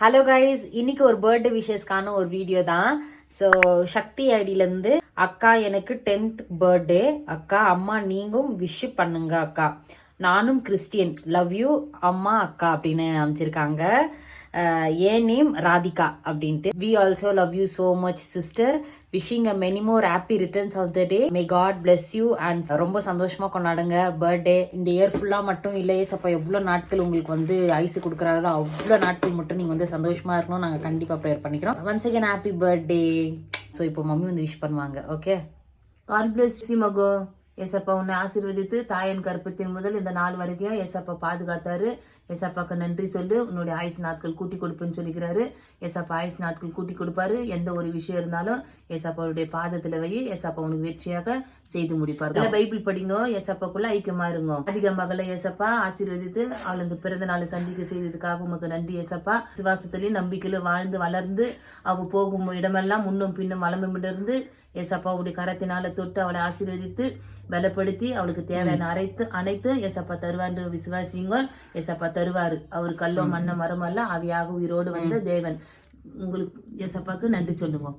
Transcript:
Hello guys, இன்னைக்கு ஒரு birthday விஷஸ்க்கான ஒரு வீடியோ தான். ஸோ சக்தி ஐடியிலேருந்து அக்கா எனக்கு 10th பர்த்டே அக்கா, அம்மா நீங்களும் விஷ் பண்ணுங்க அக்கா, நானும் கிறிஸ்டியன், லவ் யூ அம்மா அக்கா அப்படின்னு அமைச்சிருக்காங்க. ஏன் நேம் ராதிகா அப்படின்ட்டு. We also love you so much sister, wishing a many more happy returns of the day, may God bless you and ரொம்ப சந்தோஷமா கொண்டாடுங்க பர்த்டே. இந்த இயர் ஃபுல்லா மட்டும் இல்லை, ஏசப்பா எவ்வளோ நாட்கள் உங்களுக்கு வந்து ஐஸ் கொடுக்குறாரோ அவ்வளோ நாட்கள் மட்டும் நீங்க வந்து சந்தோஷமா இருக்கணும். நாங்கள் கண்டிப்பா ப்ரேயர் பண்ணிக்கிறோம். Once again happy birthday. So இப்போ மம்மி வந்து விஷ் பண்ணுவாங்க. ஓகே, காட் பிளஸ் யூ மகோ. ஏசப்பா உன்னை ஆசீர்வதித்து தாயன் கற்பத்தின் முதல் இந்த நாள் வரைக்கும் ஏசப்பா பாதுகாத்தாரு. ஏசப்பாக்கு நன்றி சொல்லு. உன்னுடைய ஆயுஸ் நாட்கள் கூட்டி கொடுப்புன்னு சொல்லிக்கிறாரு. ஏசப்பா ஆயுஸ் நாட்கள் கூட்டி கொடுப்பாரு. எந்த ஒரு விஷயம் இருந்தாலும் ஏசப்பாவுடைய பாதத்துல வை, ஏசப்பா உனக்கு வெற்றியாக செய்து முடிப்பாரு. பைபிள் படிங்க, ஏசப்பாக்குள்ள ஐக்கியமா இருங்க. அதிக மகளை ஏசப்பா ஆசீர்வதித்து அவளுக்கு பிறந்த நாள் சந்திக்க செய்ததுக்காக உமக்கு நன்றி ஏசப்பா. விசுவாசத்திலையும் நம்பிக்கையில வாழ்ந்து வளர்ந்து அவ போகும் இடமெல்லாம் முன்னும் பின்னும் வளமிருந்து ஏசப்பாவுடைய கரத்தினால தொட்டு அவளை ஆசீர்வதித்து பலப்படுத்தி அவளுக்கு தேவையான அனைத்து ஏசப்பா தருவார். விசுவாசியுங்கள், ஏசப்பா தருவாரு. அவர் கல்லோ மண்ண மரம் அல்ல, ஆவியாக உயிரோடு வந்த தேவன். உங்களுக்கு ஏசப்பாக்கு நன்றி சொல்லுங்க.